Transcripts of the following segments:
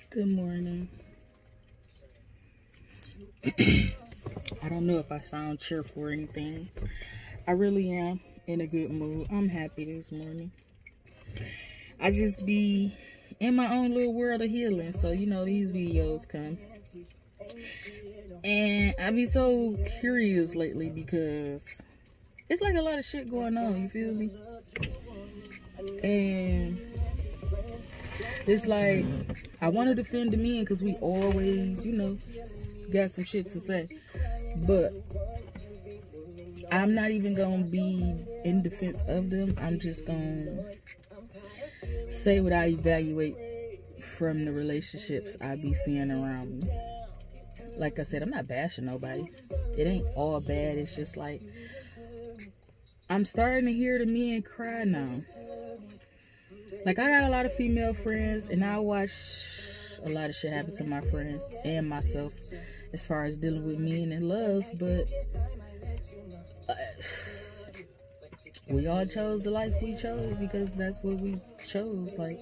Good morning. I don't know if I sound cheerful or anything. I really am in a good mood. I'm happy this morning. I just be in my own little world of healing. So, these videos come. And I be so curious lately because it's like a lot of shit going on, you feel me? And it's like, I want to defend the men because we always, got some shit to say. But I'm not even going to be in defense of them. I'm just going to say what I evaluate from the relationships I be seeing around me. Like I said, I'm not bashing nobody. It ain't all bad. It's just like, I'm starting to hear the men cry now. Like, I got a lot of female friends, and I watch a lot of shit happen to my friends and myself as far as dealing with men and love, but we all chose the life we chose because that's what we chose. Like,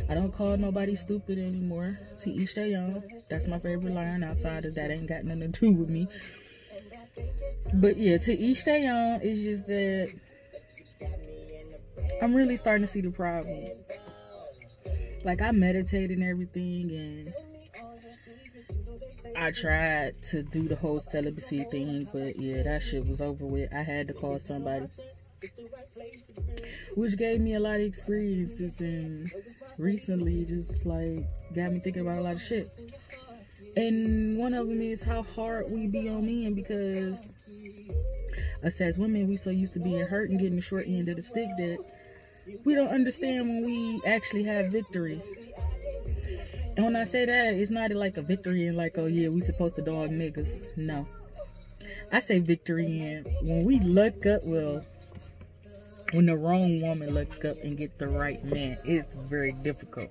I don't call nobody stupid anymore. To each their own. That's my favorite line. Outside of that, ain't got nothing to do with me. But yeah, to each their own. It's just that I'm really starting to see the problem. Like, I meditate and everything, and I tried to do the whole celibacy thing, but yeah, that shit was over with. I had to call somebody, which gave me a lot of experiences, and recently just like got me thinking about a lot of shit. And one of them is how hard we be on men, because us as women, we so used to being hurt and getting the short end of the stick that we don't understand when we actually have victory. And when I say that, it's not like a victory in like, oh yeah, we supposed to dog niggas. No. I say victory in when we look up, when the wrong woman look up and get the right man, it's very difficult.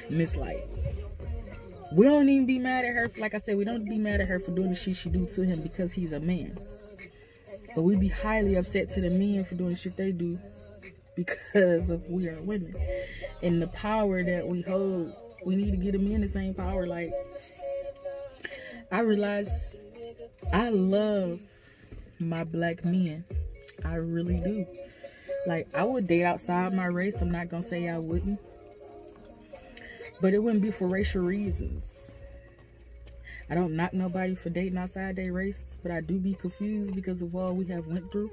And it's like, we don't even be mad at her. Like I said, we don't be mad at her for doing the shit she do to him because he's a man. But we be highly upset to the men for doing the shit they do because of we are women. And the power that we hold, we need to get them in the same power. Like, I realize I love my black men. I really do. Like, I would date outside my race. I'm not gonna say I wouldn't, but it wouldn't be for racial reasons. I don't knock nobody for dating outside their race, but I do be confused because of all we have went through.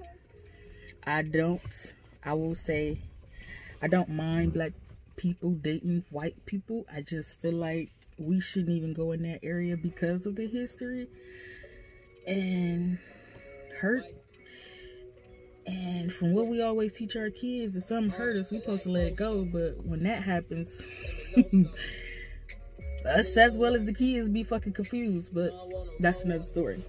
I will say I don't mind black people dating white people. I just feel like we shouldn't even go in that area because of the history and hurt. And from what we always teach our kids, if something hurt us, we're supposed to let it go. But when that happens, us as well as the kids be fucking confused. But that's another story.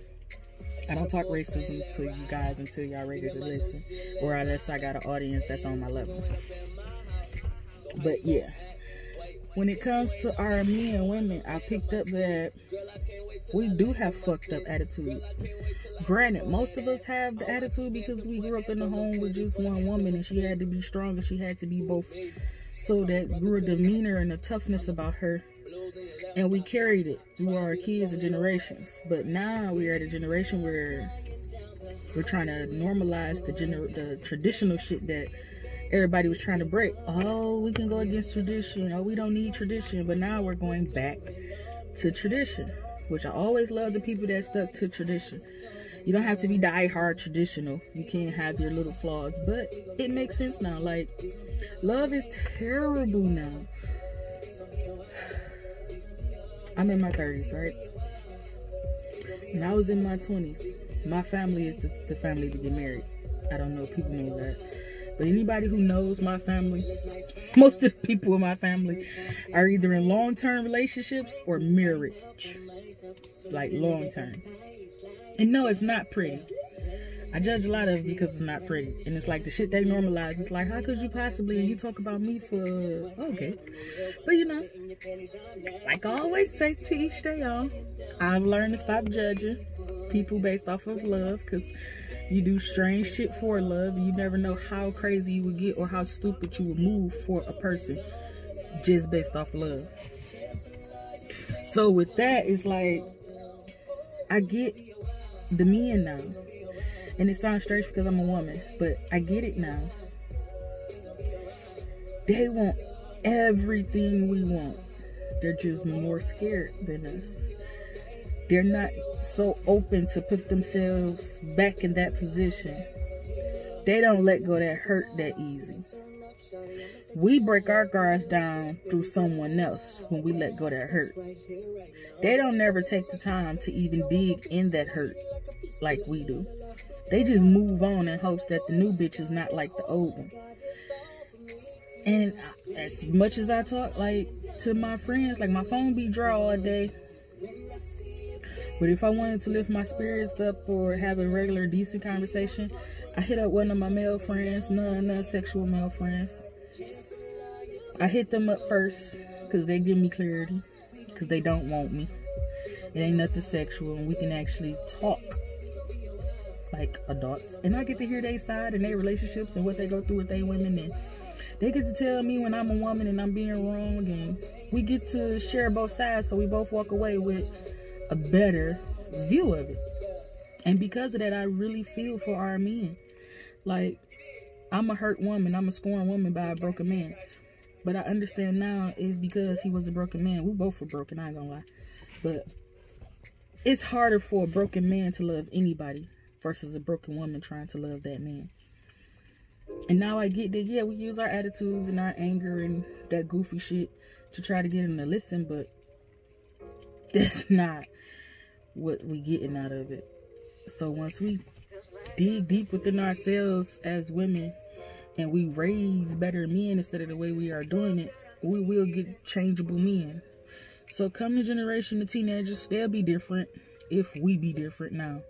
I don't talk racism to you guys until y'all ready to listen, or unless I got an audience that's on my level. But yeah, when it comes to our men and women, I picked up that we do have fucked up attitudes. Granted, most of us have the attitude because we grew up in a home with just one woman, and she had to be strong and she had to be both. So that grew a demeanor and a toughness about her, and we carried it through our kids and generations. But now we are at a generation where we're trying to normalize the traditional shit that everybody was trying to break. Oh, we can go against tradition. Oh, we don't need tradition. But now we're going back to tradition, which I always love the people that stuck to tradition. You don't have to be die-hard traditional. You can't have your little flaws. But it makes sense now. Like, love is terrible now. I'm in my 30s, right? When I was in my 20s, my family is the family to get married. I don't know if people know that. But anybody who knows my family, most of the people in my family are either in long-term relationships or marriage. Like, long-term. And no, it's not pretty. I judge a lot of it because it's not pretty. And it's like the shit they normalize. It's like, how could you possibly, and you talk about me for, okay. But like I always say, to each their own. I've learned to stop judging people based off of love, because you do strange shit for love. You never know how crazy you would get or how stupid you would move for a person just based off love. So with that, it's like, I get the men now. And it sounds strange because I'm a woman, but I get it now. They want everything we want. They're just more scared than us. They're not so open to put themselves back in that position. They don't let go of that hurt that easy. We break our guards down through someone else when we let go of that hurt. They don't never take the time to even dig in that hurt like we do. They just move on in hopes that the new bitch is not like the old one. And as much as I talk like to my friends, like my phone be dry all day. But if I wanted to lift my spirits up or have a regular decent conversation, I hit up one of my male friends, non-sexual male friends. I hit them up first because they give me clarity, because they don't want me. It ain't nothing sexual, and we can actually talk like adults. And I get to hear their side and their relationships and what they go through with their women, and they get to tell me when I'm a woman and I'm being wrong, and we get to share both sides so we both walk away with a better view of it. And because of that, I really feel for our men. Like, I'm a hurt woman, I'm a scorned woman by a broken man. But I understand now it's because he was a broken man. We both were broken, I ain't gonna lie. But it's harder for a broken man to love anybody versus a broken woman trying to love that man. And now I get that, yeah, we use our attitudes and our anger and that goofy shit to try to get him to listen, but that's not what we getting out of it. So once we dig deep within ourselves as women and we raise better men instead of the way we are doing it, we will get changeable men. So come the generation of teenagers, they'll be different if we be different now.